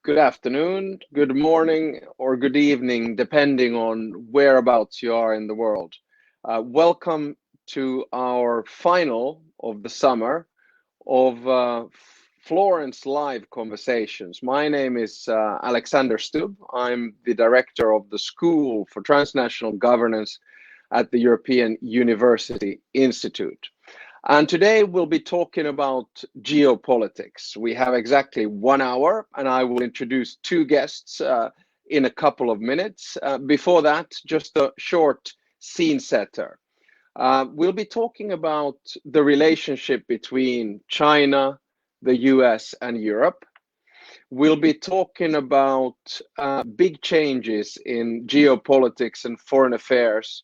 Good afternoon, good morning, or good evening, depending on whereabouts you are in the world. Welcome to our final of the summer of Florence Live Conversations. My name is Alexander Stubb. I'm the director of the School for Transnational Governance at the European University Institute. And today we'll be talking about geopolitics. We have exactly 1 hour, and I will introduce two guests in a couple of minutes. Before that, just a short scene setter. We'll be talking about the relationship between China, the US, and Europe. We'll be talking about big changes in geopolitics and foreign affairs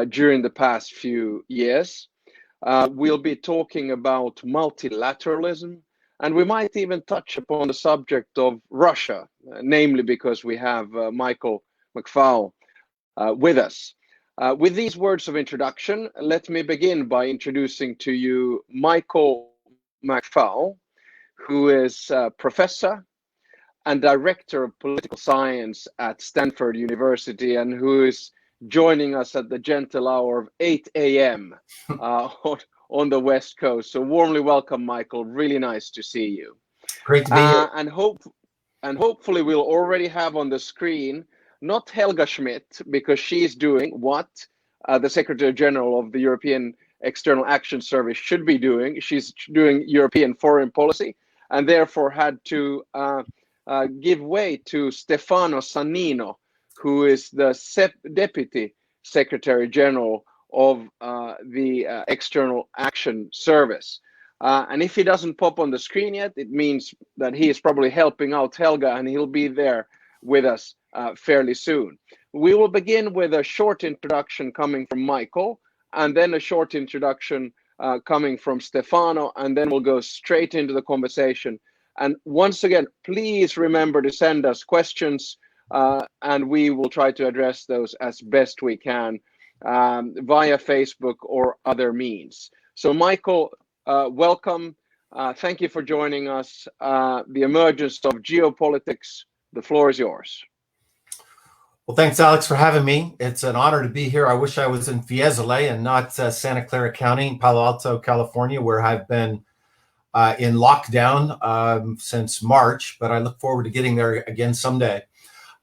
during the past few years. We'll be talking about multilateralism, and we might even touch upon the subject of Russia, namely because we have Michael McFaul with us. With these words of introduction, let me begin by introducing to you Michael McFaul, who is professor and director of political science at Stanford University, and who is joining us at the gentle hour of 8 a.m. On the West Coast. So warmly welcome, Michael. Really nice to see you. Great to be here. And hopefully we'll already have on the screen, not Helga Schmidt, because she's doing what the Secretary General of the European External Action Service should be doing. She's doing European foreign policy, and therefore had to give way to Stefano Sannino, who is the Deputy Secretary General of the External Action Service. And if he doesn't pop on the screen yet, it means that he is probably helping out Helga, and he'll be there with us fairly soon. We will begin with a short introduction coming from Michael, and then a short introduction coming from Stefano, and then we'll go straight into the conversation. And once again, please remember to send us questions, and we will try to address those as best we can via Facebook or other means. So Michael, welcome. Thank you for joining us. The emergence of geopolitics, the floor is yours. Well, thanks, Alex, for having me. It's an honor to be here. I wish I was in Fiesole and not Santa Clara County, Palo Alto, California, where I've been in lockdown since March, but I look forward to getting there again someday.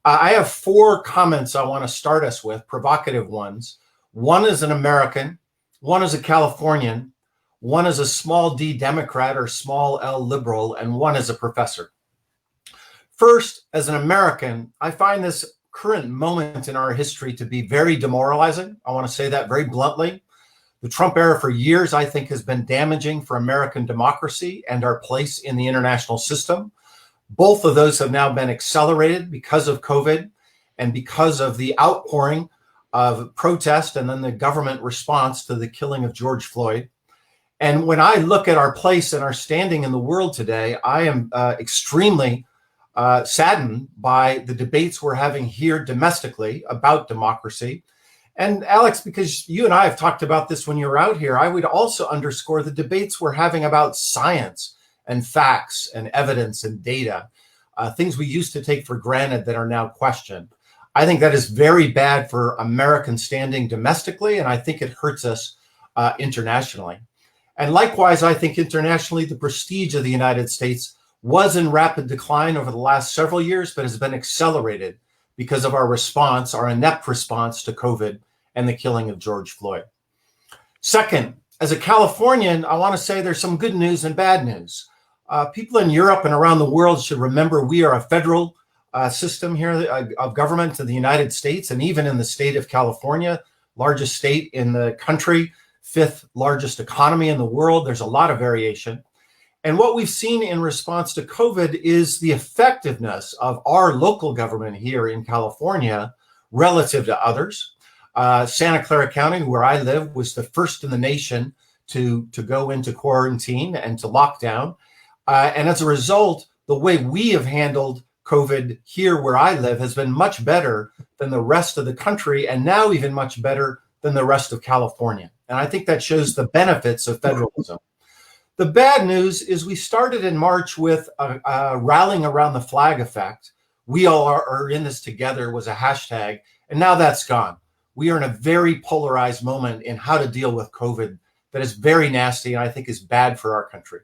I have four comments I want to start us with, provocative ones. One is an American, one is a Californian, one is a small d Democrat or small l liberal, and one is a professor. First, as an American, I find this current moment in our history to be very demoralizing. I want to say that very bluntly. The Trump era for years, I think, has been damaging for American democracy and our place in the international system. Both of those have now been accelerated because of COVID and because of the outpouring of protest and then the government response to the killing of George Floyd. And when I look at our place and our standing in the world today, I am extremely saddened by the debates we're having here domestically about democracy. And Alex, because you and I have talked about this when you were out here, I would also underscore the debates we're having about science and facts and evidence and data, things we used to take for granted that are now questioned. I think that is very bad for American standing domestically, and I think it hurts us internationally. And likewise, I think internationally, the prestige of the United States was in rapid decline over the last several years, but has been accelerated because of our response, our inept response to COVID and the killing of George Floyd. Second, as a Californian, I want to say there's some good news and bad news. People in Europe and around the world should remember we are a federal system here of government in the United States, and even in the state of California, largest state in the country, fifth largest economy in the world. There's a lot of variation. And what we've seen in response to COVID is the effectiveness of our local government here in California relative to others. Santa Clara County, where I live, was the first in the nation to go into quarantine and to lockdown. And as a result, the way we have handled COVID here where I live has been much better than the rest of the country, and now even much better than the rest of California. And I think that shows the benefits of federalism. The bad news is we started in March with a rallying around the flag effect. We all are in this together was a hashtag, and now that's gone. We are in a very polarized moment in how to deal with COVID that is very nasty and I think is bad for our country.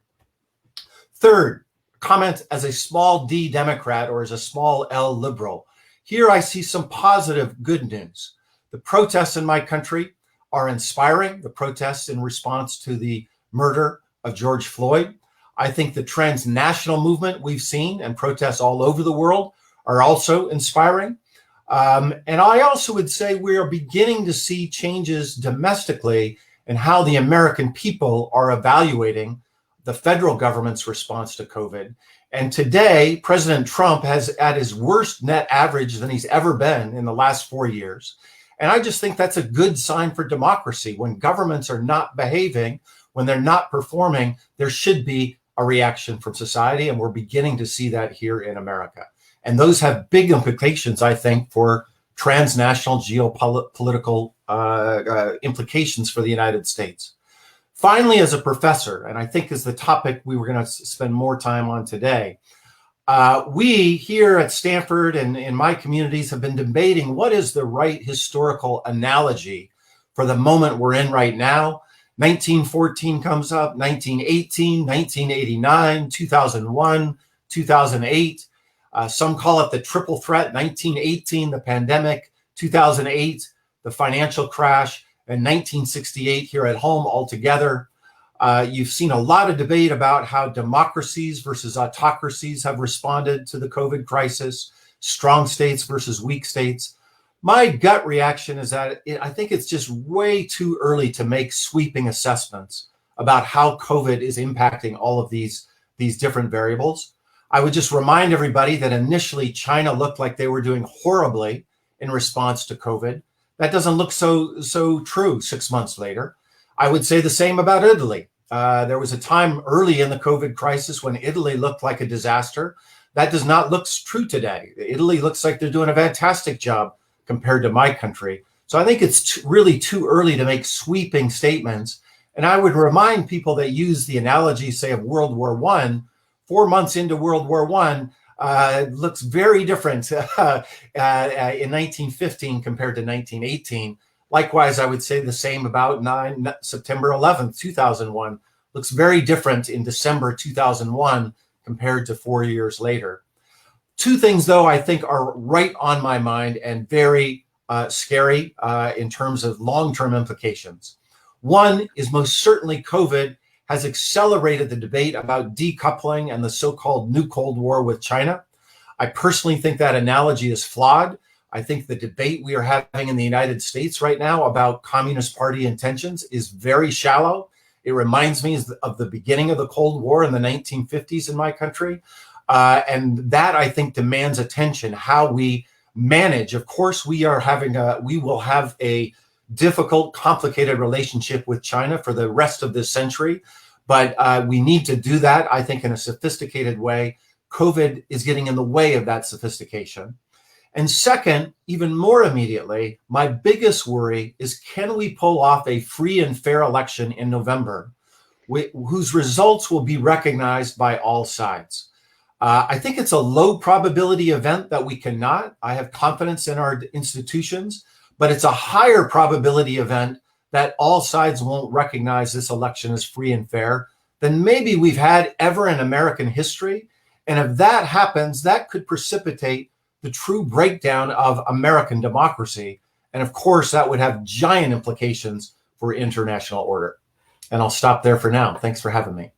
Third, comment as a small d Democrat or as a small L liberal. Here I see some positive good news. The protests in my country are inspiring, the protests in response to the murder of George Floyd. I think the transnational movement we've seen and protests all over the world are also inspiring. And I also would say we are beginning to see changes domestically in how the American people are evaluating the federal government's response to COVID. And today, President Trump has at his worst net average than he's ever been in the last 4 years. And I just think that's a good sign for democracy. When governments are not behaving, when they're not performing, there should be a reaction from society. And we're beginning to see that here in America. And those have big implications, I think, for transnational geopolitical implications for the United States. Finally, as a professor, and I think is the topic we were going to spend more time on today, we here at Stanford and in my communities have been debating what is the right historical analogy for the moment we're in right now. 1914 comes up, 1918, 1989, 2001, 2008. Some call it the triple threat, 1918, the pandemic, 2008, the financial crash, and 1968 here at home altogether. You've seen a lot of debate about how democracies versus autocracies have responded to the COVID crisis, strong states versus weak states. My gut reaction is that I think it's just way too early to make sweeping assessments about how COVID is impacting all of these different variables. I would just remind everybody that initially China looked like they were doing horribly in response to COVID. That doesn't look so true 6 months later. I would say the same about Italy. There was a time early in the COVID crisis when Italy looked like a disaster. That does not look true today. Italy looks like they're doing a fantastic job compared to my country. So I think it's really too early to make sweeping statements. And I would remind people that use the analogy, say, of World War I, 4 months into World War I, looks very different in 1915 compared to 1918. Likewise, I would say the same about September 11th, 2001. Looks very different in December 2001 compared to 4 years later. Two things, though, I think are right on my mind and very scary in terms of long-term implications. One is most certainly COVID has accelerated the debate about decoupling and the so-called new Cold War with China. I personally think that analogy is flawed. I think the debate we are having in the United States right now about Communist Party intentions is very shallow. It reminds me of the beginning of the Cold War in the 1950s in my country. And that, I think, demands attention, how we manage. Of course, we will have a difficult, complicated relationship with China for the rest of this century. But we need to do that, I think, in a sophisticated way. COVID is getting in the way of that sophistication. And second, even more immediately, my biggest worry is, can we pull off a free and fair election in November whose results will be recognized by all sides? I think it's a low probability event that we cannot. I have confidence in our institutions, but it's a higher probability event that all sides won't recognize this election as free and fair than maybe we've had ever in American history. And if that happens, that could precipitate the true breakdown of American democracy. And of course, that would have giant implications for international order. And I'll stop there for now. Thanks for having me.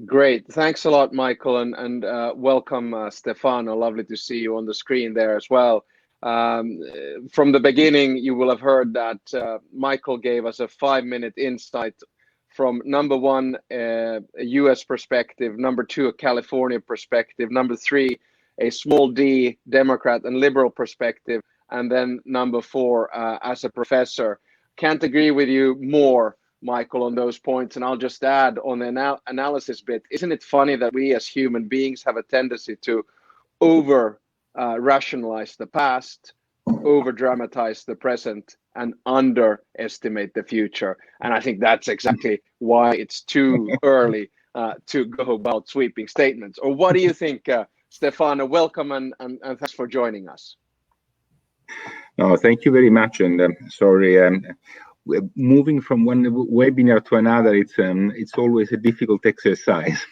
Great. Thanks a lot, Michael, and welcome, Stefano. Lovely to see you on the screen there as well. From the beginning, you will have heard that Michael gave us a 5-minute insight from number one, a US perspective, number two, a California perspective, number three, a small d Democrat and liberal perspective, and then number four, as a professor. Can't agree with you more, Michael, on those points. And I'll just add on the analysis bit, isn't it funny that we as human beings have a tendency to over rationalize the past, over-dramatize the present and underestimate the future. And I think that's exactly why it's too early to go about sweeping statements. Or what do you think, Stefano? Welcome and thanks for joining us. No, thank you very much. And sorry, moving from one webinar to another, it's always a difficult exercise.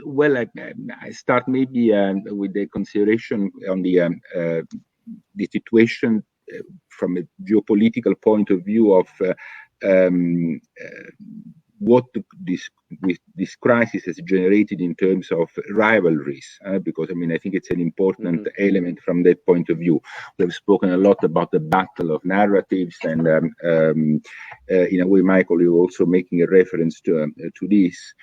Well, I start maybe with the consideration on the situation from a geopolitical point of view of what this crisis has generated in terms of rivalries, because I mean I think it's an important element from that point of view. We've spoken a lot about the battle of narratives, and in a way, Michael, you're also making a reference to this.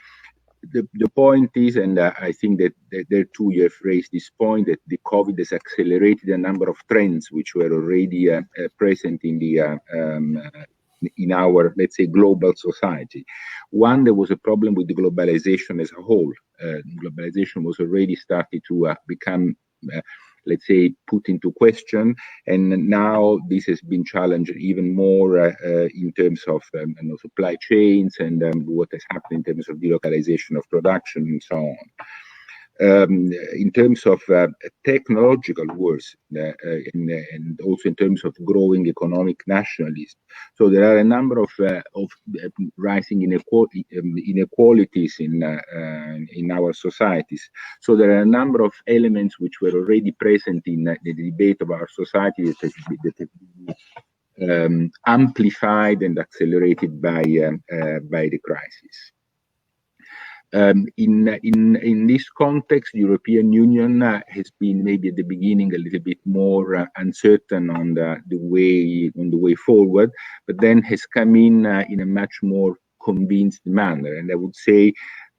The point is, and I think that there too you have raised this point, that the COVID has accelerated a number of trends which were already present in the in our, let's say, global society. One, there was a problem with the globalization as a whole. Globalization was already starting to become, let's say, put into question, and now this has been challenged even more in terms of supply chains and what has happened in terms of delocalization of production and so on. In terms of technological wars and also in terms of growing economic nationalism. So there are a number of rising inequalities in our societies. So there are a number of elements which were already present in the debate of our society that have been amplified and accelerated by the crisis. In this context, the European Union has been maybe at the beginning a little bit more uncertain on the way forward, but then has come in a much more convinced manner. And I would say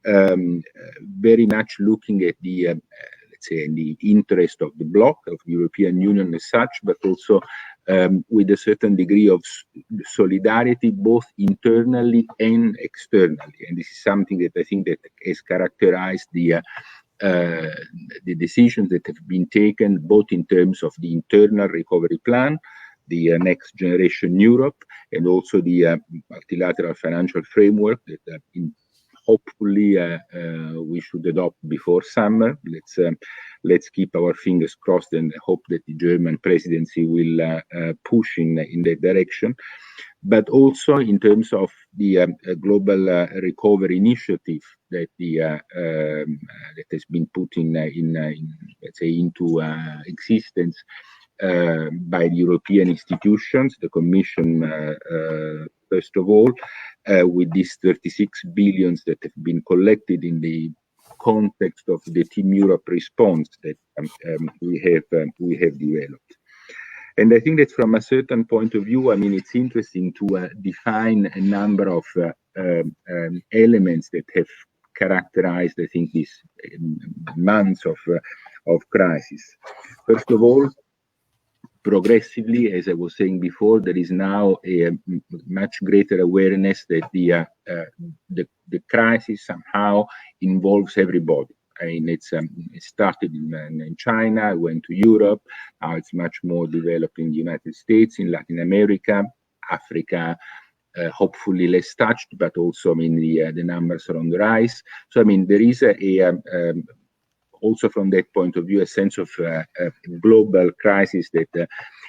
very much looking at the let's say in the interest of the bloc of the European Union as such, but also with a certain degree of solidarity, both internally and externally. And this is something that I think that has characterized the decisions that have been taken, both in terms of the internal recovery plan, the Next Generation Europe, and also the multilateral financial framework that hopefully we should adopt before summer. Let's keep our fingers crossed and hope that the German presidency will push in that direction. But also in terms of the global recovery initiative that that has been put in let's say into existence by the European institutions, the Commission first of all, with these 36 billions that have been collected in the context of the Team Europe response that we have developed. And I think that from a certain point of view, I mean, it's interesting to define a number of elements that have characterized, I think, these months of crisis. First of all, progressively, as I was saying before, there is now a much greater awareness that the crisis somehow involves everybody. I mean, it started in China, went to Europe, now it's much more developed in the United States, in Latin America, Africa, hopefully less touched, but also, I mean, the numbers are on the rise. So, I mean, there is also from that point of view, a sense of global crisis that,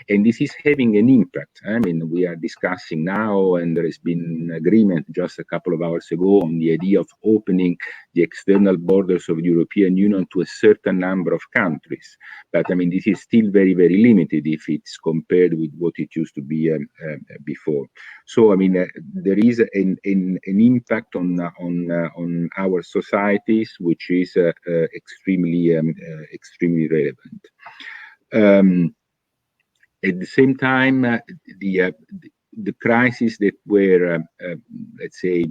and this is having an impact. I mean, we are discussing now, and there has been agreement just a couple of hours ago on the idea of opening the external borders of the European Union to a certain number of countries. But I mean, this is still very, very limited if it's compared with what it used to be before. So, I mean, there is an impact on our societies, which is extremely relevant. At the same time, the crises that were, let's say,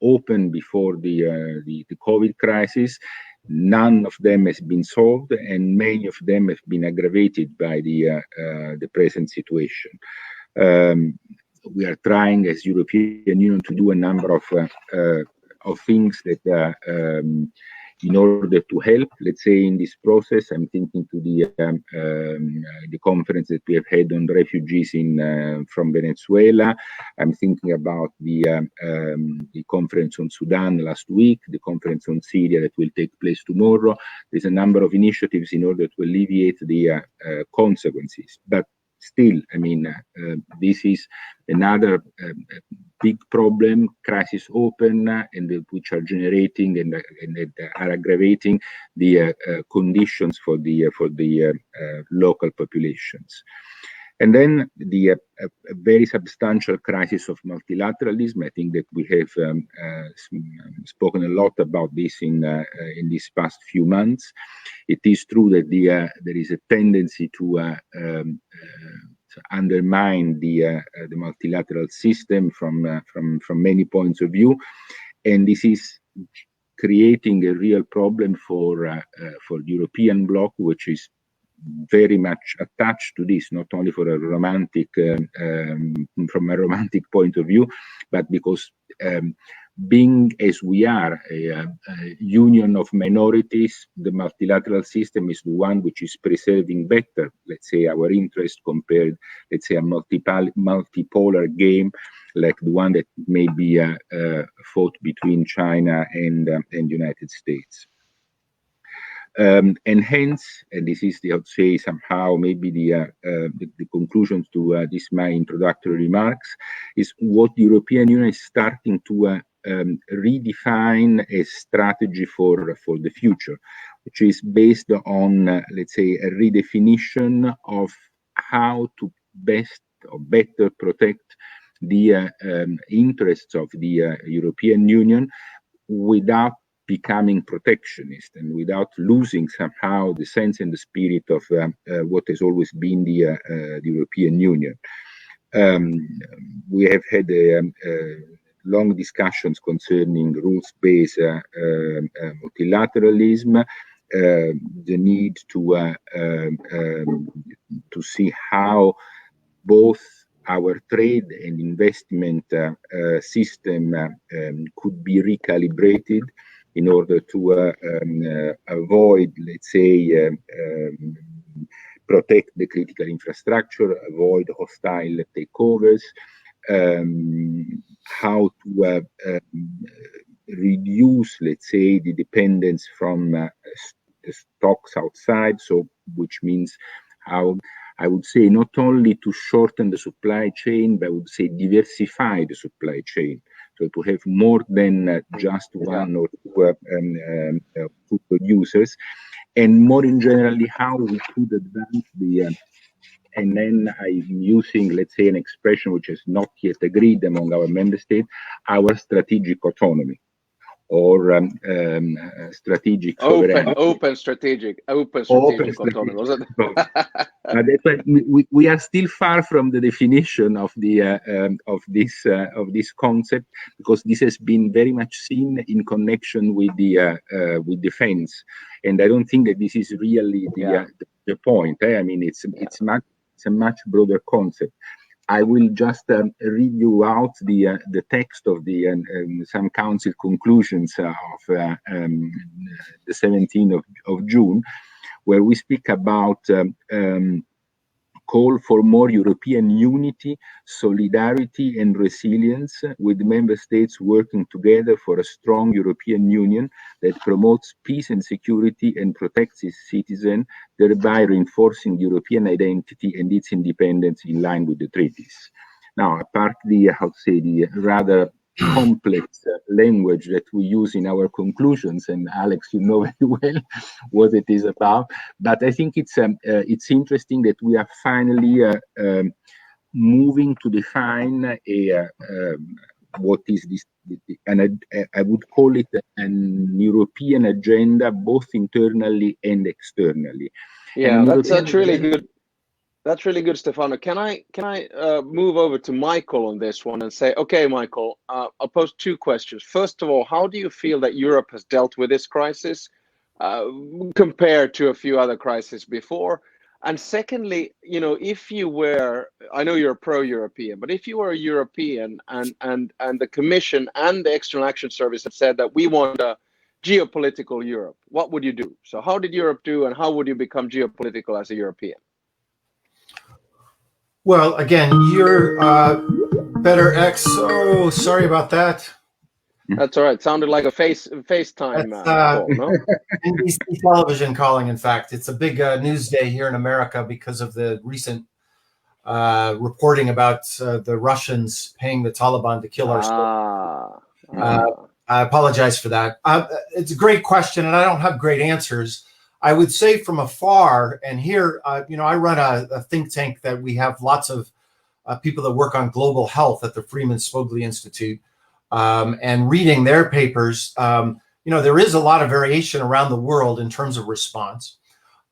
open before the COVID crisis, none of them has been solved, and many of them have been aggravated by the present situation. We are trying, as European Union, to do a number of things that in order to help, let's say, in this process. I'm thinking to the conference that we have had on refugees from Venezuela. I'm thinking about the conference on Sudan last week, the conference on Syria that will take place tomorrow. There's a number of initiatives in order to alleviate the consequences. But still, I mean, this is another big problem, crisis open, and which are generating and are aggravating the conditions for the local populations. And then the very substantial crisis of multilateralism. I think that we have spoken a lot about this in these past few months. It is true that there is a tendency to undermine the multilateral system from many points of view, and this is creating a real problem for the European bloc, which is very much attached to this, not only for a romantic from a romantic point of view, but because being as we are a union of minorities, the multilateral system is the one which is preserving better, let's say, our interest compared, let's say, a multipolar game like the one that may be fought between China and United States. And hence, and this is the, I would say, somehow maybe the conclusions to my introductory remarks, is what the European Union is starting to redefine a strategy for the future, which is based on, let's say, a redefinition of how to best or better protect the interests of the European Union without becoming protectionist and without losing somehow the sense and the spirit of what has always been the European Union. We have had long discussions concerning rules-based multilateralism, the need to see how both our trade and investment system could be recalibrated in order to avoid, let's say, protect the critical infrastructure, avoid hostile takeovers, how to reduce, let's say, the dependence from the stocks outside, so which means how, I would say, not only to shorten the supply chain, but I would say diversify the supply chain. So to have more than just one or two producers, and more in generally how we could advance the, and then I'm using, let's say, an expression which is not yet agreed among our member states, our strategic autonomy, or strategic sovereignty. Open strategic autonomy. Was it? That's why we are still far from the definition of this concept, because this has been very much seen in connection with with defense, and I don't think that this is really the point. I mean, it's a much broader concept. I will just read you out the text of the some council conclusions of the 17th of June, where we speak about call for more European unity, solidarity, and resilience, with member states working together for a strong European Union that promotes peace and security and protects its citizens, thereby reinforcing the European identity and its independence in line with the treaties. Now, apart the, how to say, the rather complex language that we use in our conclusions, and Alex, you know very well what it is about, but I think it's interesting that we are finally moving to define what is this, and I would call it an European agenda, both internally and externally. Yeah, that's really good. That's really good, Stefano. Can I move over to Michael on this one and say, okay, Michael, I'll pose two questions. First of all, how do you feel that Europe has dealt with this crisis compared to a few other crises before? And secondly, you know, if you were, I know you're pro-European, but if you were a European and the Commission and the External Action Service had said that we want a geopolitical Europe, what would you do? So how did Europe do, and how would you become geopolitical as a European? Well, again, you're better X. Oh, sorry about that. That's all right. Sounded like a FaceTime call, no? NBC television calling, in fact. It's a big news day here in America because of the recent reporting about the Russians paying the Taliban to kill our soldiers. I apologize for that. It's a great question, and I don't have great answers. I would say from afar, and here, I run a think tank that we have lots of people that work on global health at the Freeman Spogli Institute, and reading their papers, there is a lot of variation around the world in terms of response.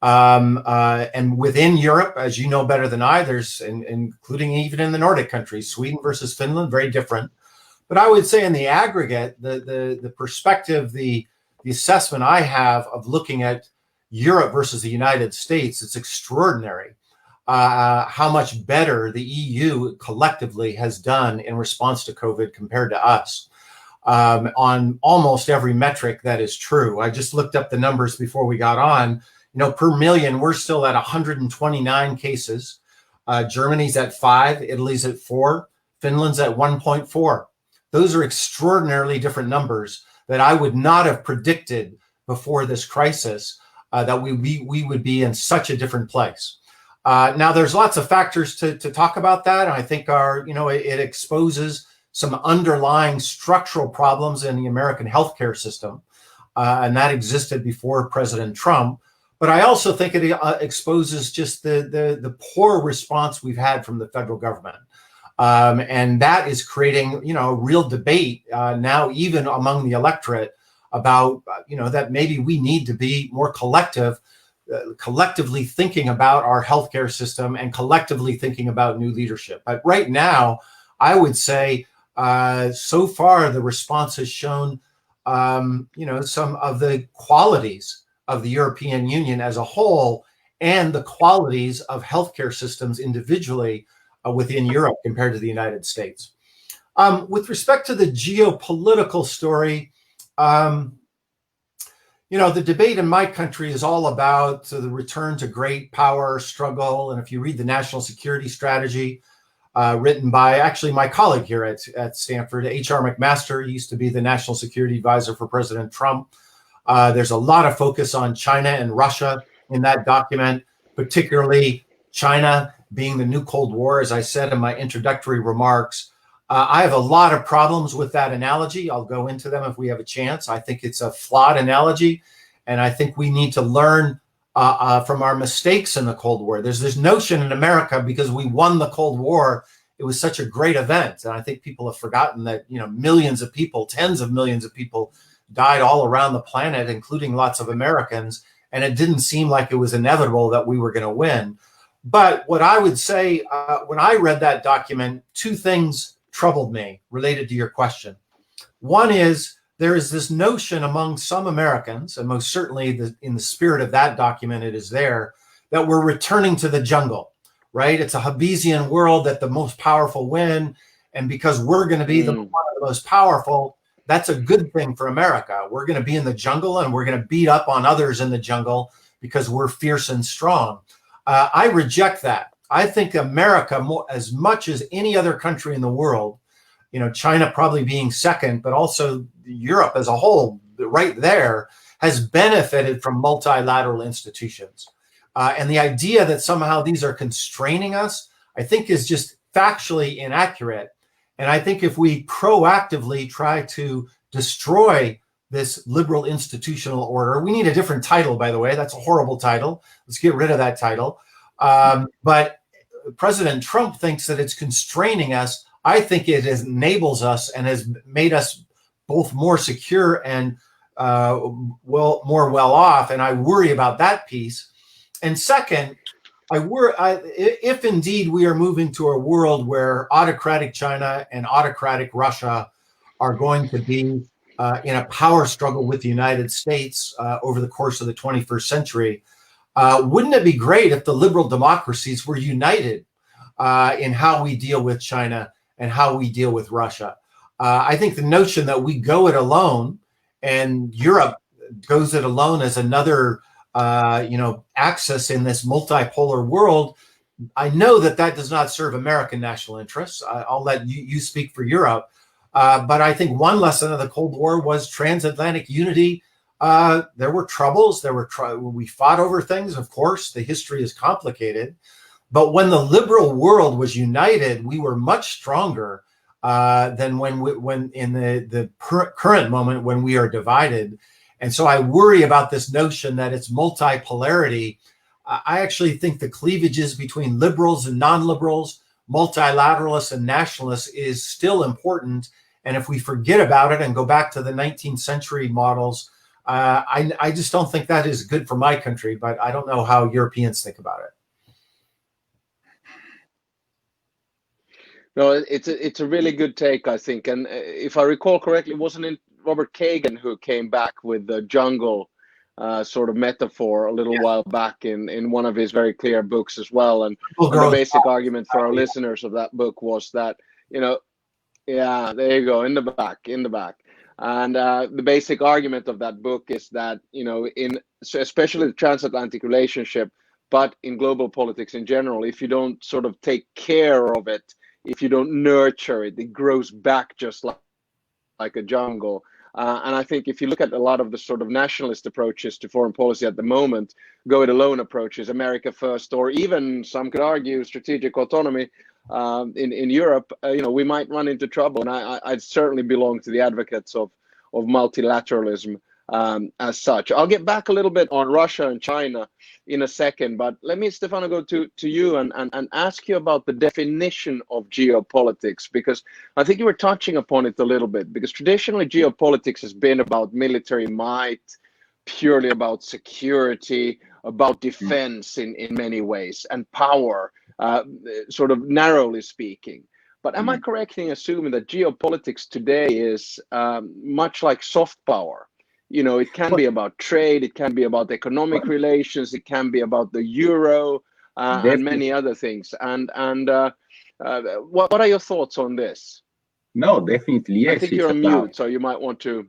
And within Europe, as you know better than I, there's, including even in the Nordic countries, Sweden versus Finland, very different. But I would say in the aggregate, the perspective, the assessment I have of looking at Europe versus the United States, it's extraordinary how much better the EU collectively has done in response to COVID compared to us on almost every metric that is true. I just looked up the numbers before we got on. Per million, we're still at 129 cases. Germany's at 5, Italy's at 4, Finland's at 1.4. Those are extraordinarily different numbers that I would not have predicted before this crisis, that we would be in such a different place. Now, there's lots of factors to talk about that. And I think it exposes some underlying structural problems in the American healthcare system. And that existed before President Trump. But I also think it exposes just the poor response we've had from the federal government. And that is creating, a real debate now, even among the electorate about, that maybe we need to be more collectively thinking about our healthcare system and collectively thinking about new leadership. But right now, I would say so far the response has shown, some of the qualities of the European Union as a whole and the qualities of healthcare systems individually within Europe compared to the United States. With respect to the geopolitical story, the debate in my country is all about the return to great power struggle. And if you read the National Security Strategy, written by actually my colleague here at Stanford, H.R. McMaster, he used to be the National Security Advisor for President Trump. There's a lot of focus on China and Russia in that document, particularly China being the new Cold War, as I said in my introductory remarks. I have a lot of problems with that analogy. I'll go into them if we have a chance. I think it's a flawed analogy, and I think we need to learn from our mistakes in the Cold War. There's this notion in America, because we won the Cold War, it was such a great event. And I think people have forgotten that, millions of people, tens of millions of people died all around the planet, including lots of Americans. And it didn't seem like it was inevitable that we were going to win. But what I would say, when I read that document, two things troubled me related to your question. One is there is this notion among some Americans, and most certainly in the spirit of that document, it is there, that we're returning to the jungle, right? It's a Hobbesian world that the most powerful win. And because we're going to be one of the most powerful, that's a good thing for America. We're going to be in the jungle and we're going to beat up on others in the jungle because we're fierce and strong. I reject that. I think America, as much as any other country in the world, China probably being second, but also Europe as a whole, right there, has benefited from multilateral institutions. And the idea that somehow these are constraining us, I think is just factually inaccurate. And I think if we proactively try to destroy this liberal institutional order, we need a different title, by the way. That's a horrible title. Let's get rid of that title. But President Trump thinks that it's constraining us. I think it enables us and has made us both more secure and more well off. And I worry about that piece. And second, if indeed we are moving to a world where autocratic China and autocratic Russia are going to be in a power struggle with the United States over the course of the 21st century, wouldn't it be great if the liberal democracies were united in how we deal with China and how we deal with Russia? I think the notion that we go it alone and Europe goes it alone as another axis in this multipolar world, I know that does not serve American national interests. I'll let you speak for Europe. But I think one lesson of the Cold War was transatlantic unity. There were troubles. We fought over things. Of course, the history is complicated. But when the liberal world was united, we were much stronger than when in the current moment when we are divided. And so I worry about this notion that it's multipolarity. I actually think the cleavages between liberals and non-liberals, multilateralists and nationalists is still important. And if we forget about it and go back to the 19th century models, I just don't think that is good for my country, but I don't know how Europeans think about it. No, it's a really good take, I think. And if I recall correctly, wasn't it Robert Kagan who came back with the jungle sort of metaphor a little while back in one of his very clear books as well? And the basic argument for our listeners of that book was that, yeah, there you go, in the back. And the basic argument of that book is that, especially the transatlantic relationship, but in global politics in general, if you don't sort of take care of it, if you don't nurture it, it grows back just like a jungle. And I think if you look at a lot of the sort of nationalist approaches to foreign policy at the moment, go it alone approaches, America first, or even some could argue strategic autonomy in Europe, we might run into trouble. And I'd certainly belong to the advocates of multilateralism as such. I'll get back a little bit on Russia and China in a second, but let me, Stefano, go to you and ask you about the definition of geopolitics, because I think you were touching upon it a little bit, because traditionally geopolitics has been about military might, purely about security, about defense in many ways, and power, sort of narrowly speaking. But am I correct in assuming that geopolitics today is much like soft power? It can be about trade, it can be about economic relations, it can be about the euro and many other things. And what are your thoughts on this? No, definitely, yes. I think you're on mute, so you might want to.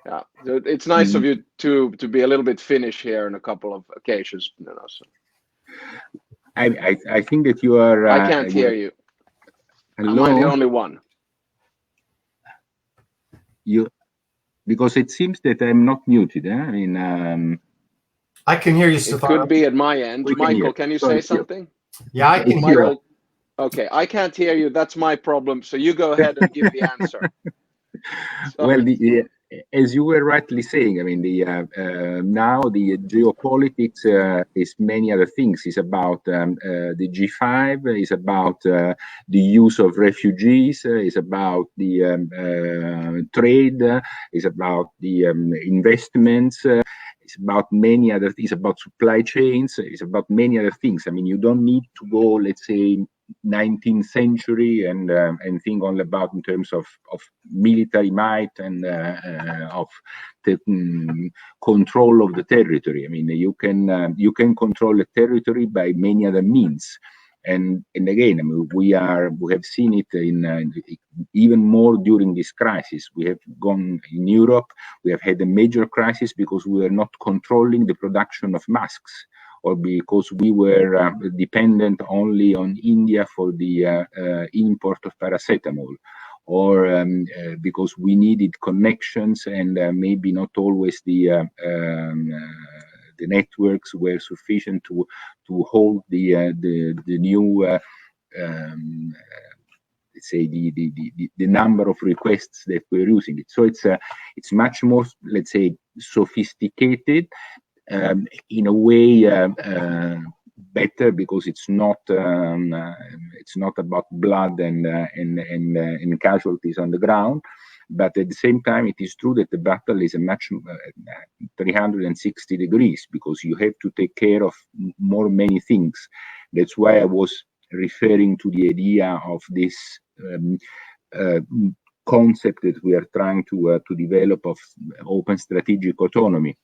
Yeah, it's nice of you to be a little bit Finnish here on a couple of occasions. So. I think that you are. I can't hear you. Hello? Am I the only one? Because it seems that I'm not muted. I mean, I can hear you, Stefano. It could be at my end. Michael, can you say something? Yeah, I can hear you. Okay, I can't hear you. That's my problem. So you go ahead and give the answer. Well, as you were rightly saying, I mean, now the geopolitics is many other things. It's about the G5. It's about the use of refugees. It's about the trade. It's about the investments. It's about many other things. It's about supply chains. It's about many other things. I mean, you don't need to go, let's say, 19th century and think only about in terms of military might and of the control of the territory. I mean, you can control the territory by many other means. And again, I mean, we have seen it in even more during this crisis. We have gone in Europe. We have had a major crisis because we were not controlling the production of masks, or because we were dependent only on India for the import of paracetamol, or because we needed connections and maybe not always the networks were sufficient to hold the new let's say the number of requests that we're using it. So it's much more, let's say, sophisticated. In a way, better, because it's not about blood and casualties on the ground. But at the same time, it is true that the battle is a much 360 degrees, because you have to take care of many things. That's why I was referring to the idea of this concept that we are trying to develop of open strategic autonomy.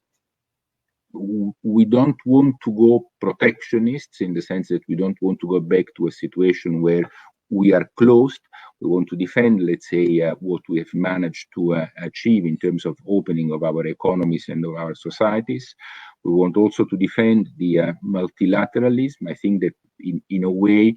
We don't want to go protectionists, in the sense that we don't want to go back to a situation where we are closed. We want to defend, let's say, what we have managed to achieve in terms of opening of our economies and of our societies. We want also to defend the multilateralism. I think that in a way,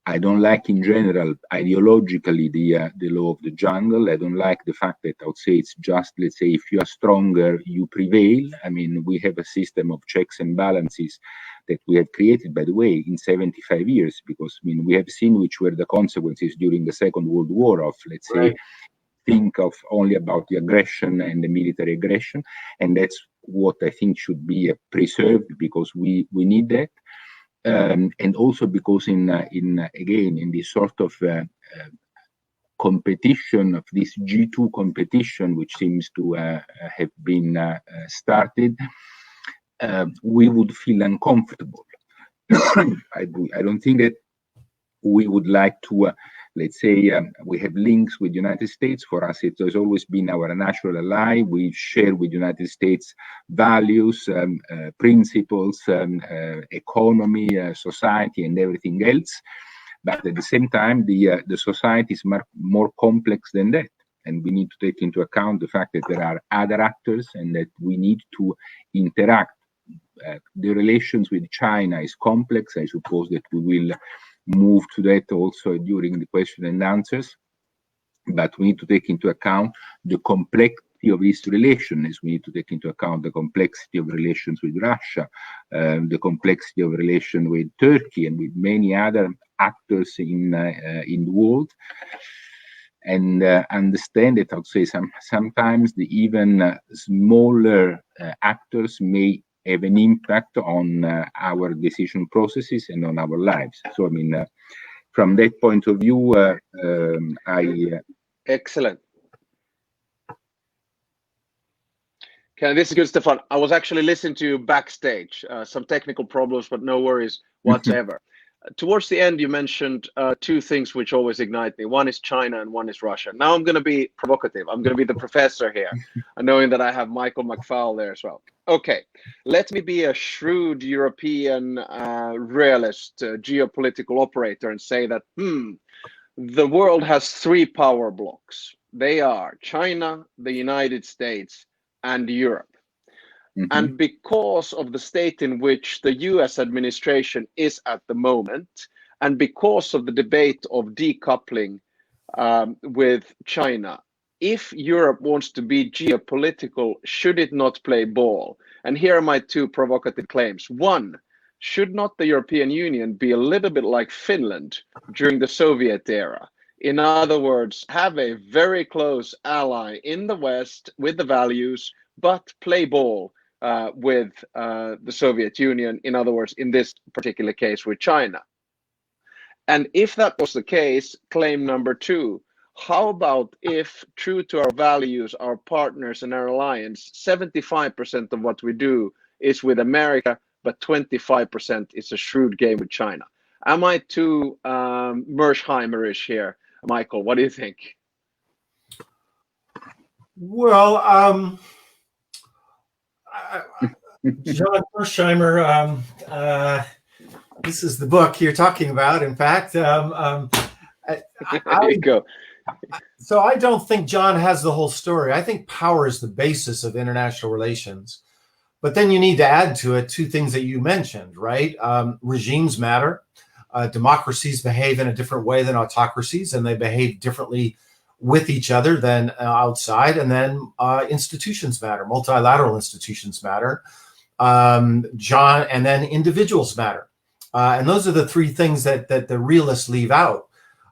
I don't like in general ideologically the law of the jungle. I don't like the fact that I would say it's just, let's say, if you are stronger, you prevail. I mean, we have a system of checks and balances that we have created, by the way, in 75 years, because I mean, we have seen which were the consequences during the Second World War of, let's say, think of only about the aggression and the military aggression. And that's what I think should be preserved, because we need that. And also because in this sort of competition, of this G2 competition, which seems to have been started, we would feel uncomfortable. I don't think that we would like to, let's say, we have links with the United States. For us, it has always been our natural ally. We share with the United States values, principles, economy, society, and everything else. But at the same time, the society is more complex than that. And we need to take into account the fact that there are other actors and that we need to interact. The relations with China is complex. I suppose that we will move to that also during the question and answers, but we need to take into account the complexity of this relations. We need to take into account the complexity of relations with Russia, the complexity of relation with Turkey and with many other actors in the world, and understand that I would say sometimes the even smaller actors may have an impact on our decision processes and on our lives. So, I mean, from that point of view, Excellent. Okay, this is good, Stefan. I was actually listening to you backstage. Some technical problems, but no worries whatsoever. Towards the end, you mentioned two things which always ignite me. One is China and one is Russia. Now I'm going to be provocative. I'm going to be the professor here, knowing that I have Michael McFaul there as well. Okay, let me be a shrewd European realist, geopolitical operator and say that, the world has three power blocks. They are China, the United States, and Europe. And because of the state in which the US administration is at the moment, and because of the debate of decoupling with China, if Europe wants to be geopolitical, should it not play ball? And here are my two provocative claims. One, should not the European Union be a little bit like Finland during the Soviet era? In other words, have a very close ally in the West with the values, but play ball with the Soviet Union, in other words, in this particular case with China. And if that was the case, claim number two, how about if, true to our values, our partners and our alliance, 75% of what we do is with America, but 25% is a shrewd game with China? Am I too Mersheimerish here, Michael? What do you think? Well, John Mersheimer, this is the book you're talking about. In fact, There you go. So I don't think John has the whole story. I think power is the basis of international relations. But then you need to add to it two things that you mentioned, right? Regimes matter. Democracies behave in a different way than autocracies, and they behave differently with each other than outside. And then institutions matter. Multilateral institutions matter. John, and then individuals matter. And those are the three things that the realists leave out.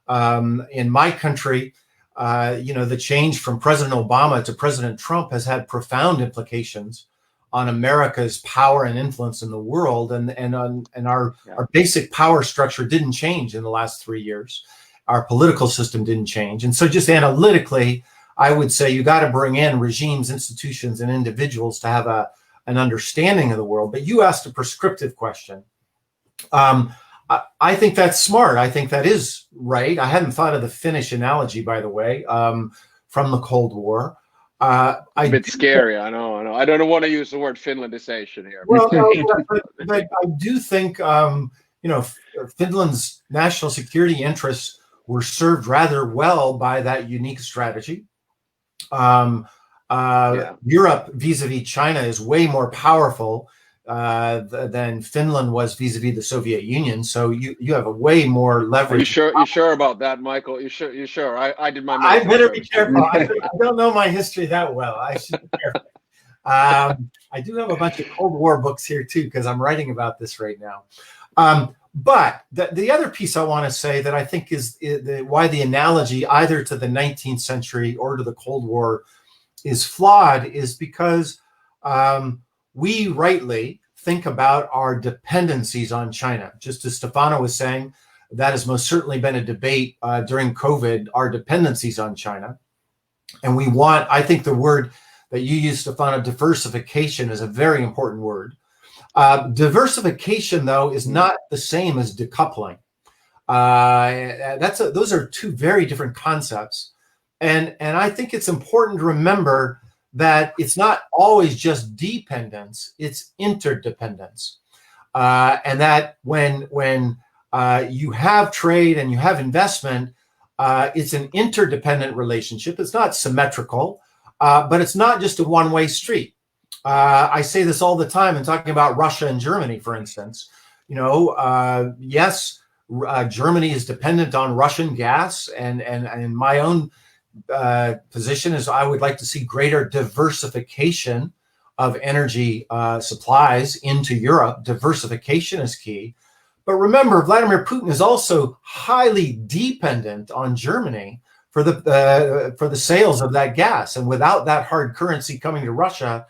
In my country, the change from President Obama to President Trump has had profound implications on America's power and influence in the world, and our basic power structure didn't change in the last 3 years. Our political system didn't change, and so just analytically, I would say you got to bring in regimes, institutions, and individuals to have an understanding of the world. But you asked a prescriptive question. I think that's smart. I think that is right. I hadn't thought of the Finnish analogy, by the way, from the Cold War. A bit scary, I know. I don't want to use the word Finlandization here. Well, but I do think, Finland's national security interests were served rather well by that unique strategy. Europe vis-a-vis China is way more powerful than Finland was vis-a-vis the Soviet Union. So you have a way more leverage. You sure about that, Michael? You sure? I did my. I better be careful. I don't know my history that well. I should be careful. I do have a bunch of Cold War books here too, because I'm writing about this right now. But the other piece I want to say that I think is why the analogy either to the 19th century or to the Cold War is flawed is because we rightly think about our dependencies on China. Just as Stefano was saying, that has most certainly been a debate during COVID, our dependencies on China. And I think the word that you used, Stefano, diversification, is a very important word. Diversification, though, is not the same as decoupling. Those are two very different concepts. And I think it's important to remember that it's not always just dependence, it's interdependence. And that when you have trade and you have investment, it's an interdependent relationship. It's not symmetrical, but it's not just a one-way street. I say this all the time in talking about Russia and Germany, for instance. Yes, Germany is dependent on Russian gas, and my own position is I would like to see greater diversification of energy supplies into Europe. Diversification is key. But remember, Vladimir Putin is also highly dependent on Germany for the sales of that gas. And without that hard currency coming to Russia,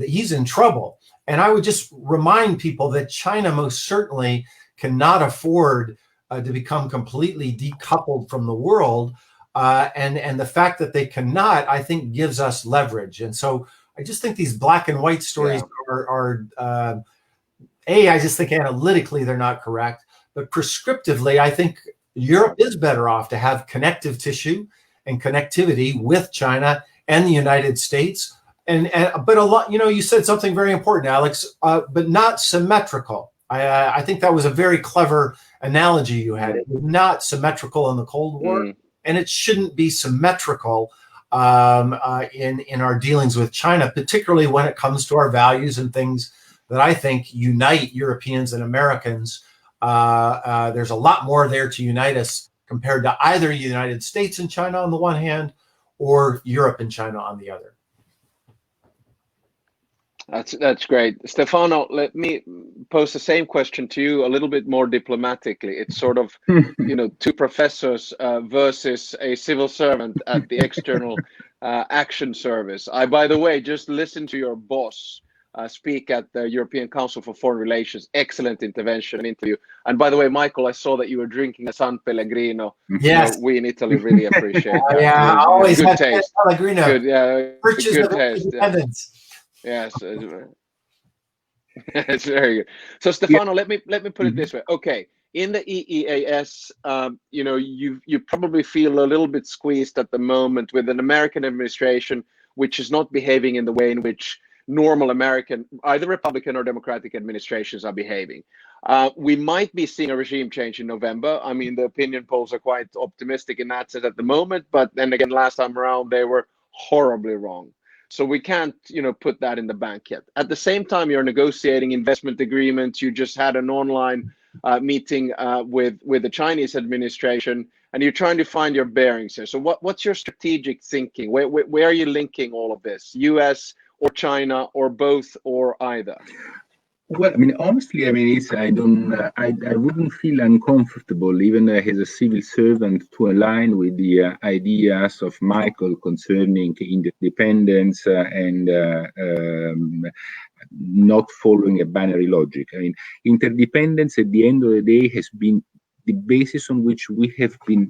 he's in trouble. And I would just remind people that China most certainly cannot afford to become completely decoupled from the world. And the fact that they cannot, I think, gives us leverage. And so I just think these black and white stories are I just think analytically they're not correct. But prescriptively, I think Europe is better off to have connective tissue and connectivity with China and the United States. But a lot, you said something very important, Alex, but not symmetrical. I think that was a very clever analogy you had. It was not symmetrical in the Cold War, and it shouldn't be symmetrical in our dealings with China, particularly when it comes to our values and things that I think unite Europeans and Americans. There's a lot more there to unite us compared to either the United States and China on the one hand or Europe and China on the other. That's great. Stefano, let me pose the same question to you a little bit more diplomatically. It's sort of, two professors versus a civil servant at the External Action Service. I, by the way, just listened to your boss speak at the European Council for Foreign Relations. Excellent intervention and interview. And by the way, Michael, I saw that you were drinking a San Pellegrino. Yes. We in Italy really appreciate that. Yeah, I always good have taste. Pellegrino. Good taste. Yes, it's very good. So, Stefano, let me put it this way. Okay, in the EEAS, you probably feel a little bit squeezed at the moment with an American administration which is not behaving in the way in which normal American, either Republican or Democratic administrations are behaving. We might be seeing a regime change in November. I mean, the opinion polls are quite optimistic in that sense at the moment, but then again, last time around, they were horribly wrong. So we can't, put that in the bank yet. At the same time, you're negotiating investment agreements. You just had an online meeting with the Chinese administration, and you're trying to find your bearings here. So what's your strategic thinking? Where are you linking all of this? U.S. or China or both or either? Well, honestly, I wouldn't feel uncomfortable, even as a civil servant, to align with the ideas of Michael concerning interdependence and not following a binary logic. Interdependence at the end of the day has been the basis on which the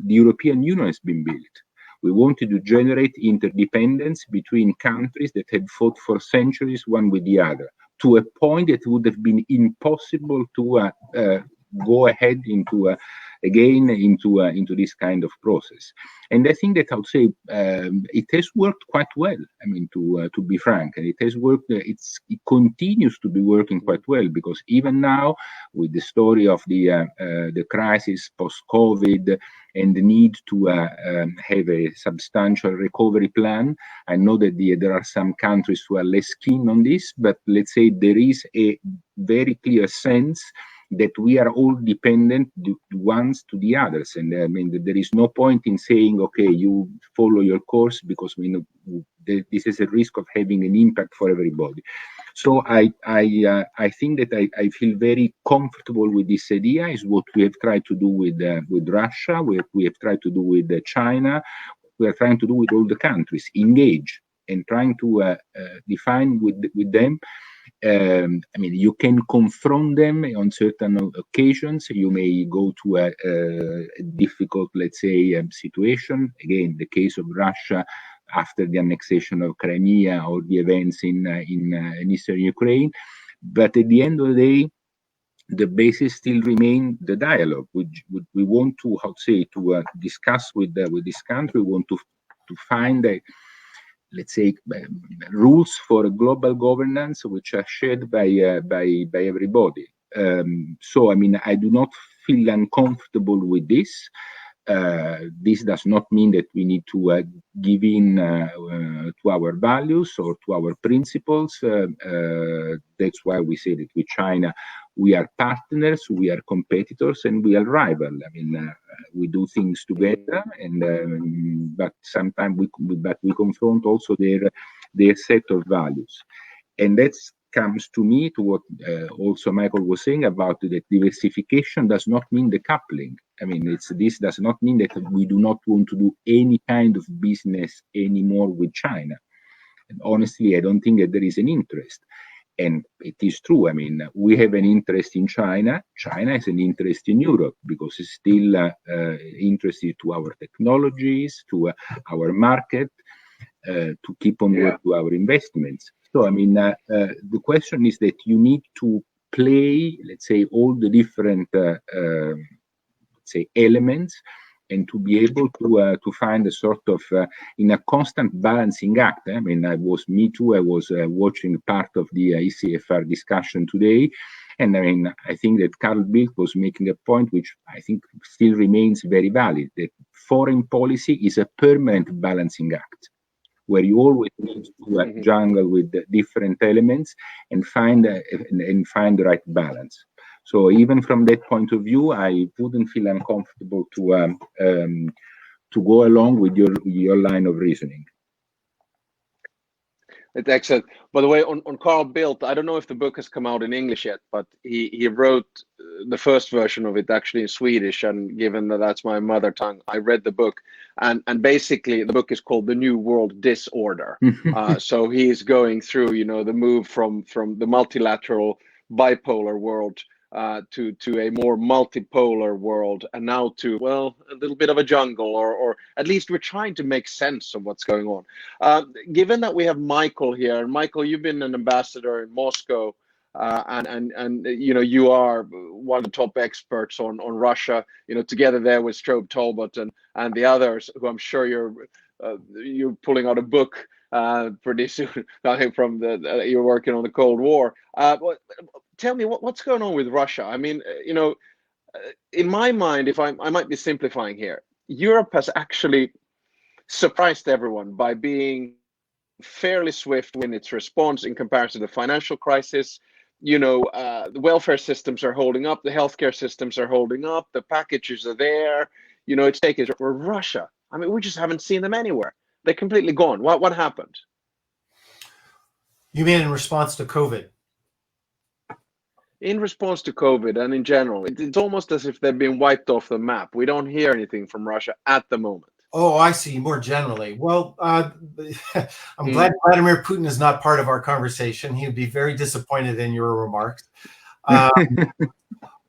European Union has been built. We wanted to generate interdependence between countries that had fought for centuries one with the other, to a point that would have been impossible to go ahead into into this kind of process. And I think that I would say it has worked quite well. I mean, to be frank, and it has worked. It continues to be working quite well, because even now, with the story of the crisis post-COVID and the need to have a substantial recovery plan, I know that there are some countries who are less keen on this, but let's say there is a very clear sense that we are all dependent ones to the others. And I mean, there is no point in saying, okay, you follow your course, because we know this is a risk of having an impact for everybody. So I think that I feel very comfortable with this idea. Is what we have tried to do with Russia, we have tried to do with China, we are trying to do with all the countries, engage and trying to define with them. I mean, you can confront them on certain occasions. You may go to a difficult, let's say, situation. Again, the case of Russia after the annexation of Crimea, or the events in eastern Ukraine. But at the end of the day, the basis still remain the dialogue. We want to, discuss with this country. We want to find let's say, rules for global governance which are shared by everybody. So, I mean, I do not feel uncomfortable with this. This does not mean that we need to give in to our values or to our principles. That's why we say that with China, we are partners, we are competitors, and we are rivals. I mean, we do things together, and but sometimes we confront also their set of values, and that comes to me to what also Michael was saying about the diversification does not mean decoupling. I mean, this does not mean that we do not want to do any kind of business anymore with China. And honestly, I don't think that there is an interest. And it is true. I mean, we have an interest in China. China has an interest in Europe, because it's still interested to our technologies, to our market, to keep on working to our investments. So, I mean, the question is that you need to play, let's say, all the different, elements, and to be able to find a sort of in a constant balancing act. I mean, I was watching part of the ECFR discussion today, and I mean, I think that Carl Bildt was making a point which I think still remains very valid, that foreign policy is a permanent balancing act, where you always need to jungle with the different elements and find the right balance. So even from that point of view, I wouldn't feel uncomfortable to go along with your line of reasoning. It's excellent. By the way, on Carl Bildt, I don't know if the book has come out in English yet, but he wrote the first version of it actually in Swedish, and given that that's my mother tongue, I read the book, and basically the book is called The New World Disorder. So he's going through, you know, the move from the multilateral bipolar world to a more multipolar world, and now to, well, a little bit of a jungle, or at least we're trying to make sense of what's going on. Given that we have Michael here, and Michael, you've been an ambassador in Moscow, and you know, you are one of the top experts on Russia, you know, together there with Strobe Talbot and the others, who I'm sure you're pulling out a book pretty soon. I think from you're working on the Cold War. Tell me what's going on with Russia. I mean, you know, in my mind, if I might be simplifying here, Europe has actually surprised everyone by being fairly swift in its response in comparison to the financial crisis. You know, the welfare systems are holding up, the healthcare systems are holding up, the packages are there. You know, it's taken for Russia. I mean, we just haven't seen them anywhere. They're completely gone. What happened? You mean in response to COVID? In response to COVID and in general, it's almost as if they've been wiped off the map. We don't hear anything from Russia at the moment. Oh, I see. More generally. Well, I'm glad Vladimir Putin is not part of our conversation. He would be very disappointed in your remarks.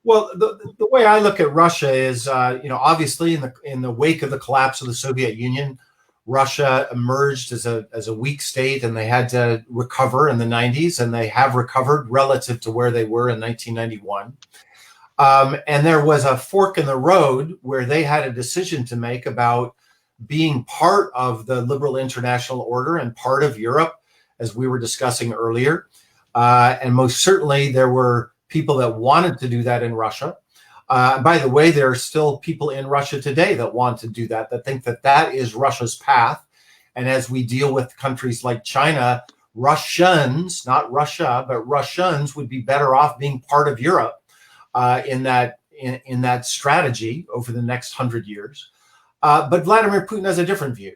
Well, the way I look at Russia is, you know, obviously in the wake of the collapse of the Soviet Union, Russia emerged as a weak state, and they had to recover in the 90s, and they have recovered relative to where they were in 1991. And there was a fork in the road where they had a decision to make about being part of the liberal international order and part of Europe, as we were discussing earlier. And most certainly there were people that wanted to do that in Russia. By the way, there are still people in Russia today that want to do that, that think that that is Russia's path. And as we deal with countries like China, Russians, not Russia, but Russians would be better off being part of Europe in that strategy over the next 100 years. But Vladimir Putin has a different view.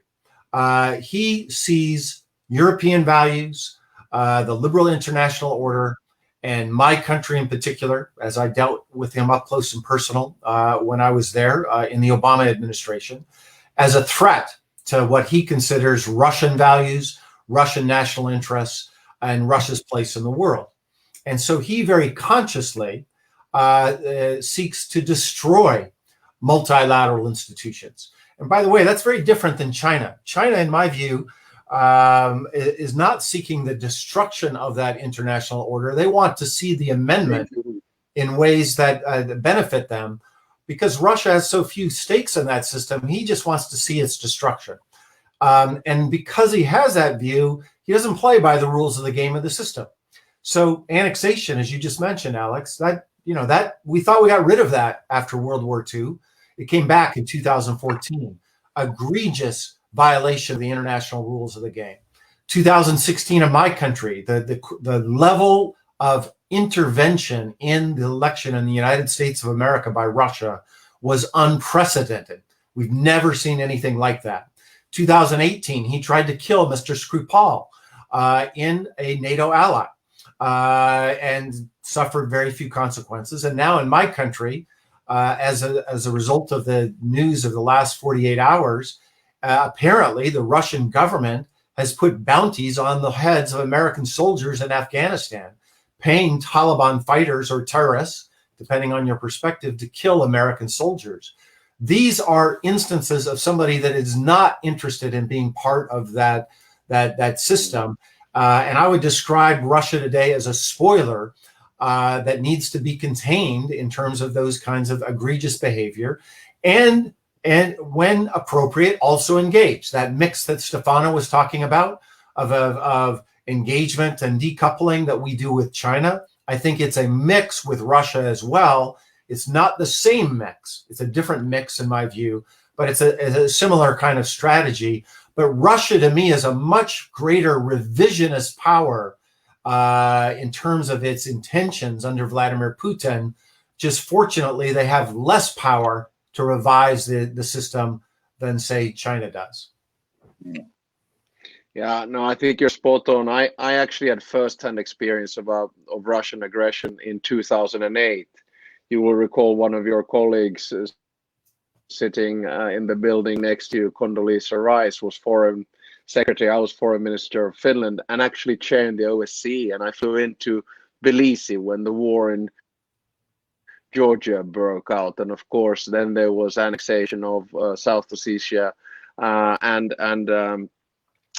He sees European values, the liberal international order, and my country in particular, as I dealt with him up close and personal when I was there in the Obama administration, as a threat to what he considers Russian values, Russian national interests, and Russia's place in the world. And so he very consciously seeks to destroy multilateral institutions. And by the way, that's very different than China. China, in my view, is not seeking the destruction of that international order. They want to see the amendment in ways that benefit them. Because Russia has so few stakes in that system, he just wants to see its destruction. And because he has that view, he doesn't play by the rules of the game of the system. So annexation, as you just mentioned, Alex, that we thought we got rid of that after World War II. It came back in 2014. Egregious violation of the international rules of the game. 2016 in my country, the level of intervention in the election in the United States of America by Russia was unprecedented. We've never seen anything like that. 2018, he tried to kill Mr. Skripal in a NATO ally and suffered very few consequences. And now in my country, as a result of the news of the last 48 hours, apparently the Russian government has put bounties on the heads of American soldiers in Afghanistan, paying Taliban fighters or terrorists, depending on your perspective, to kill American soldiers. These are instances of somebody that is not interested in being part of that system. And I would describe Russia today as a spoiler that needs to be contained in terms of those kinds of egregious behavior. And when appropriate, also engage. That mix that Stefano was talking about of engagement and decoupling that we do with China, I think it's a mix with Russia as well. It's not the same mix. It's a different mix in my view, but it's a similar kind of strategy. But Russia, to me, is a much greater revisionist power in terms of its intentions under Vladimir Putin. Just fortunately, they have less power to revise the system than, say, China does. Yeah, no, I think you're spot on. I actually had first-hand experience of Russian aggression in 2008. You will recall one of your colleagues sitting in the building next to you, Condoleezza Rice, was foreign secretary. I was foreign minister of Finland and actually chairing the OSCE. And I flew into Tbilisi when the war in Georgia broke out. And of course, then there was annexation of South Ossetia and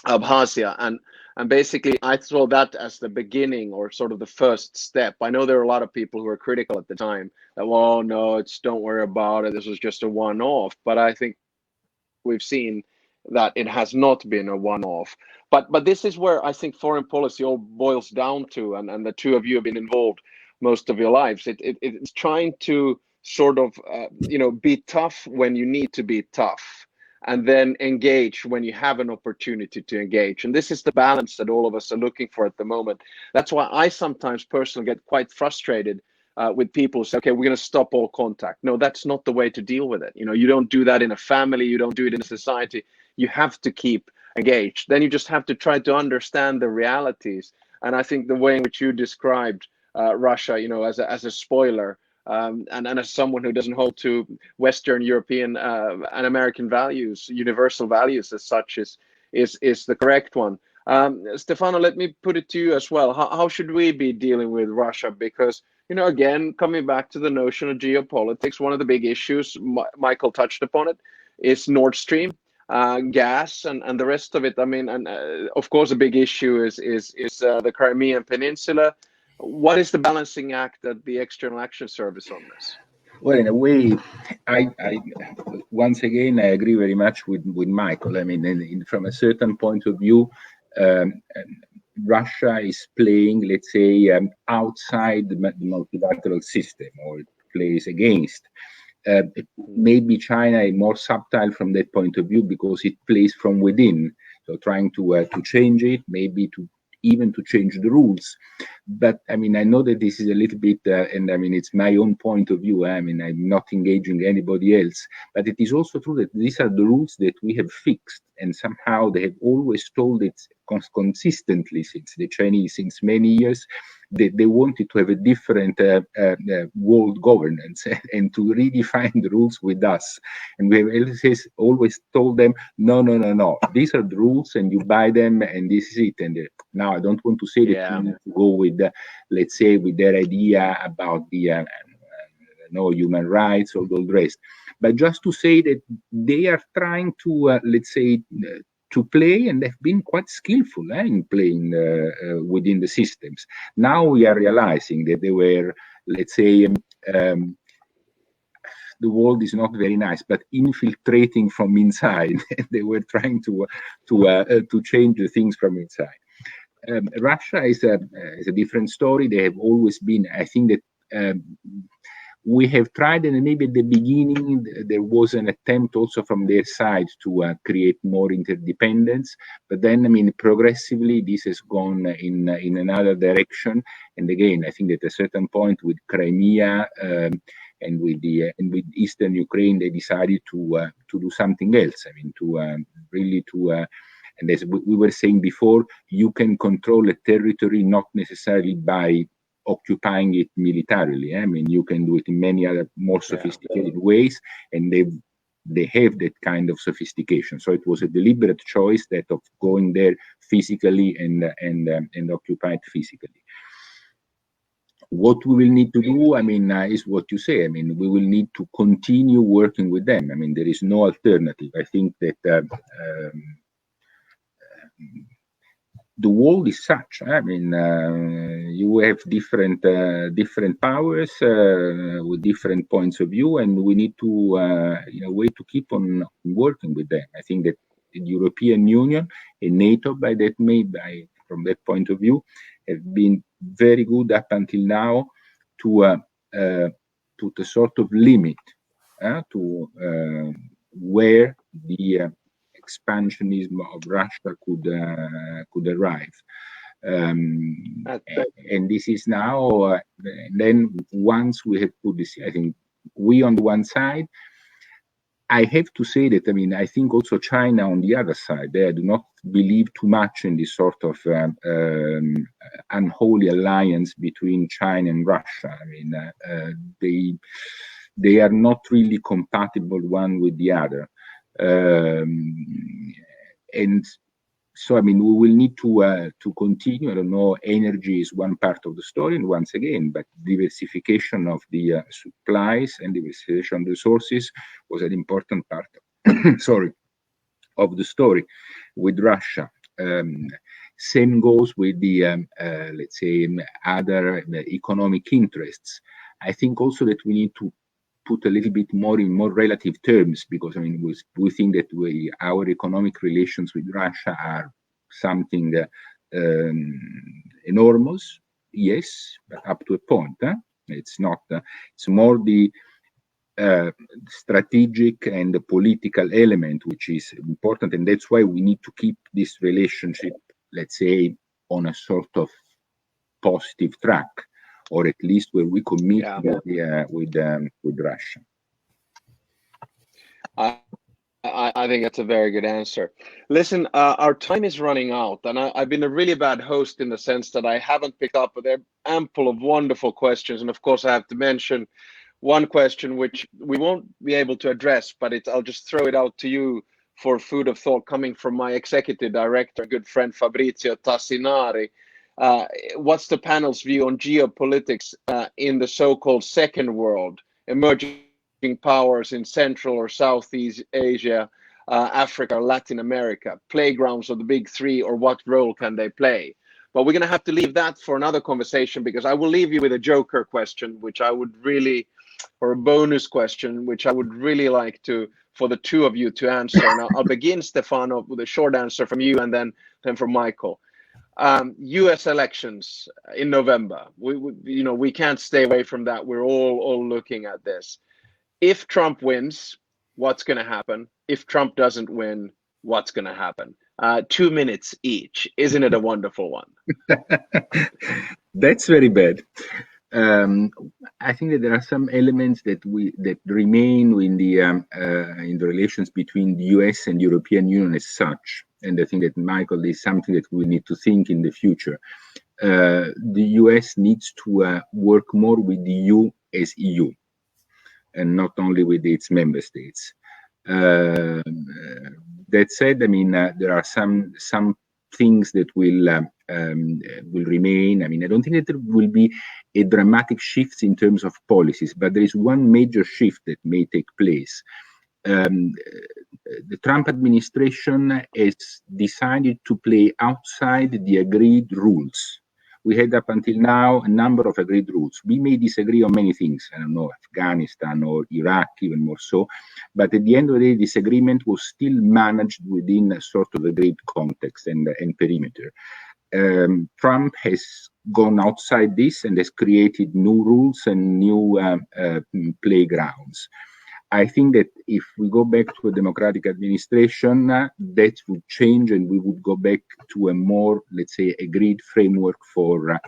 Abkhazia. And basically, I saw that as the beginning or sort of the first step. I know there were a lot of people who were critical at the time that, well, no, don't worry about it. This was just a one-off. But I think we've seen that it has not been a one-off. But this is where I think foreign policy all boils down to, and the two of you have been involved most of your lives. It's trying to sort of, be tough when you need to be tough, and then engage when you have an opportunity to engage. And this is the balance that all of us are looking for at the moment. That's why I sometimes personally get quite frustrated with people who say, okay, we're going to stop all contact. No, that's not the way to deal with it. You don't do that in a family. You don't do it in a society. You have to keep engaged. Then you just have to try to understand the realities. And I think the way in which you described Russia, as a spoiler, and as someone who doesn't hold to Western European and American values, universal values as such, is the correct one. Stefano, let me put it to you as well. How should we be dealing with Russia? Because, again, coming back to the notion of geopolitics, one of the big issues, Michael touched upon it, is Nord Stream, gas, and the rest of it. I mean, and of course, a big issue is the Crimean Peninsula. What is the balancing act at the External Action Service on this? Well, in a way, I once again I agree very much with Michael. I mean, from a certain point of view, Russia is playing, let's say, outside the multilateral system, or it plays against. Maybe China is more subtle from that point of view because it plays from within. So trying to change it, maybe even to change the rules. But I mean, I know that this is a little bit, and I mean, it's my own point of view. I mean, I'm not engaging anybody else. But it is also true that these are the rules that we have fixed, and somehow they have always told it consistently since the Chinese, since many years, that they wanted to have a different world governance and to redefine the rules with us. And we have always told them, no, these are the rules, and you buy them, and this is it. And now I don't want to say that we need to go with, let's say, with their idea about the no human rights or all the rest, but just to say that they are trying to, let's say, to play, and they've been quite skillful in playing within the systems. Now we are realizing that they were, let's say, the world is not very nice, but infiltrating from inside. They were trying to change the things from inside. Russia is a different story. They have always been. I think that we have tried, and maybe at the beginning there was an attempt also from their side to create more interdependence. But then, I mean, progressively this has gone in another direction. And again, I think that at a certain point with Crimea and with Eastern Ukraine, they decided to do something else. I mean, and as we were saying before, you can control a territory not necessarily by occupying it militarily. I mean, you can do it in many other more sophisticated ways, and they have that kind of sophistication. So it was a deliberate choice that of going there physically and occupy it physically. What we will need to do, I mean, is what you say. I mean, we will need to continue working with them. I mean, there is no alternative. I think that the world is such. I mean, you have different powers with different points of view, and we need to, in a way, to keep on working with them. I think that the European Union and NATO, from that point of view, have been very good up until now to put a sort of limit to where the expansionism of Russia could arrive, and this is now. Then once we have put this, I think we on the one side. I have to say that, I mean, I think also China on the other side, they do not believe too much in this sort of unholy alliance between China and Russia. I mean, they are not really compatible one with the other. And so, I mean, we will need to continue. I don't know, energy is one part of the story, and once again, but diversification of the supplies and diversification of the sources was an important part of the story with Russia. Same goes with the, let's say, other economic interests. I think also that we need to put a little bit more in more relative terms, because I mean, we think that our economic relations with Russia are something enormous, yes, but up to a point. It's not. It's more the strategic and the political element which is important, and that's why we need to keep this relationship, let's say, on a sort of positive track, or at least where we commit with Russia. I think that's a very good answer. Listen, our time is running out, and I've been a really bad host in the sense that I haven't picked up, but they're ample of wonderful questions. And of course, I have to mention one question which we won't be able to address, but I'll just throw it out to you for food of thought, coming from my executive director, good friend Fabrizio Tassinari. What's the panel's view on geopolitics in the so-called second world, emerging powers in Central or Southeast Asia, Africa, or Latin America, playgrounds of the big three, or what role can they play? But we're going to have to leave that for another conversation, because I will leave you with a joker question, which I would really, or a bonus question, which I would really like for the two of you to answer. And I'll begin, Stefano, with a short answer from you, and then from Michael. U.S. elections in November. We can't stay away from that. We're all looking at this. If Trump wins, what's going to happen? If Trump doesn't win, what's going to happen? 2 minutes each. Isn't it a wonderful one? That's very bad. I think that there are some elements that remain in the relations between the U.S. and European Union as such, and I think that, Michael, is something that we need to think in the future. The U.S. needs to work more with the EU as EU, and not only with its member states. That said, I mean, there are some things that will remain. I mean, I don't think that there will be a dramatic shift in terms of policies, but there is one major shift that may take place. The Trump administration has decided to play outside the agreed rules. We had up until now a number of agreed rules. We may disagree on many things, I don't know, Afghanistan or Iraq, even more so, but at the end of the day, this agreement was still managed within a sort of agreed context and perimeter. Trump has gone outside this and has created new rules and new playgrounds. I think that if we go back to a democratic administration, that would change, and we would go back to a more, let's say, agreed framework for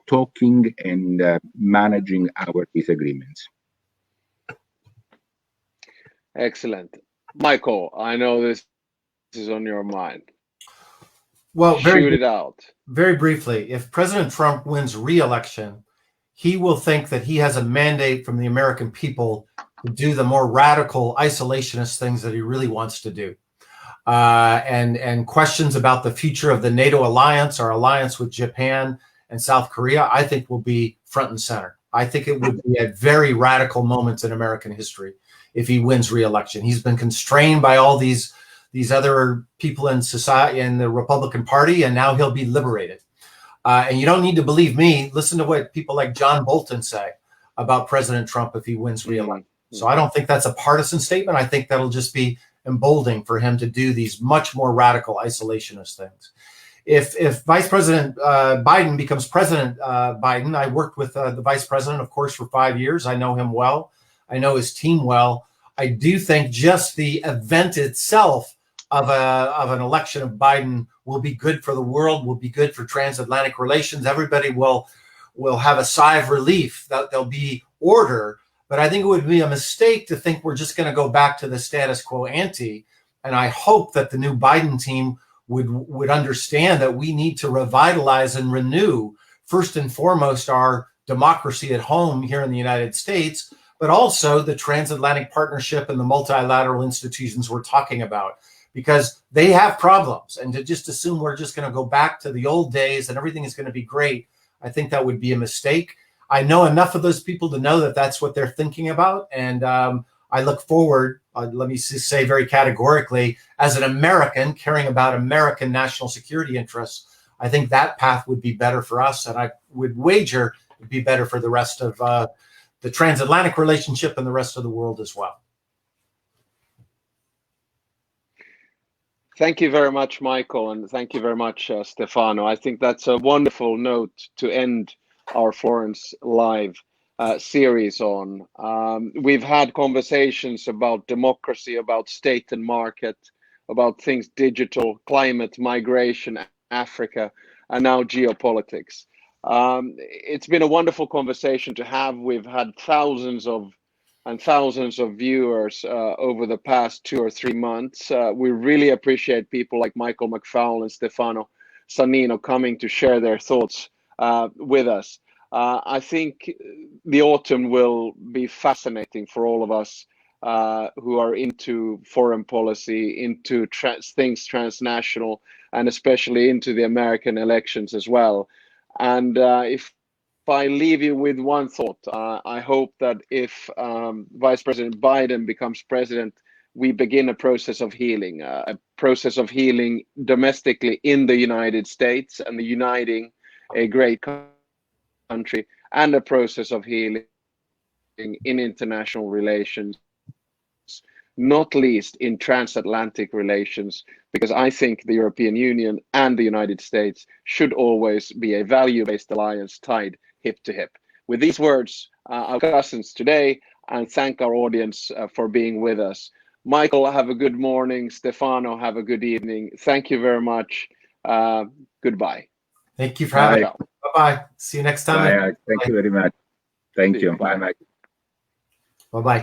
talking and managing our disagreements. Excellent. Michael, I know this is on your mind. Well, shoot it out. Very briefly, if President Trump wins re-election, he will think that he has a mandate from the American people to do the more radical isolationist things that he really wants to do. And questions about the future of the NATO alliance, our alliance with Japan and South Korea, I think will be front and center. I think it would be at very radical moments in American history if he wins re-election. He's been constrained by all these other people in society, in the Republican Party, and now he'll be liberated. And you don't need to believe me. Listen to what people like John Bolton say about President Trump if he wins re-election. So I don't think that's a partisan statement. I think that'll just be emboldening for him to do these much more radical isolationist things. If Vice President Biden becomes President Biden, I worked with the Vice President, of course, for 5 years. I know him well. I know his team well. I do think just the event itself of an election of Biden will be good for the world, will be good for transatlantic relations. Everybody will have a sigh of relief that there'll be order. But I think it would be a mistake to think we're just going to go back to the status quo ante. And I hope that the new Biden team would understand that we need to revitalize and renew, first and foremost, our democracy at home here in the United States, but also the transatlantic partnership and the multilateral institutions we're talking about, because they have problems. And to just assume we're just going to go back to the old days and everything is going to be great, I think that would be a mistake. I know enough of those people to know that that's what they're thinking about. And I look forward, let me say very categorically, as an American caring about American national security interests, I think that path would be better for us. And I would wager it would be better for the rest of the transatlantic relationship and the rest of the world as well. Thank you very much, Michael. And thank you very much, Stefano. I think that's a wonderful note to end our Florence Live series on. We've had conversations about democracy, about state and market, about things digital, climate, migration, Africa, and now geopolitics. It's been a wonderful conversation to have. We've had thousands of viewers over the past 2 or 3 months. We really appreciate people like Michael McFaul and Stefano Sannino coming to share their thoughts with us. I think the autumn will be fascinating for all of us who are into foreign policy, into things transnational, and especially into the American elections as well. And if I leave you with one thought, I hope that if Vice President Biden becomes president we begin a process of healing, domestically in the United States and the uniting a great country, and a process of healing in international relations, not least in transatlantic relations, because I think the European Union and the United States should always be a value-based alliance tied hip to hip. With these words, our discussants today, and thank our audience for being with us. Michael, have a good morning. Stefano, have a good evening. Thank you very much. Goodbye. Thank you for having me. Bye-bye. See you next time. Bye. Thank you very much. Thank you. Bye, Mike. Bye-bye.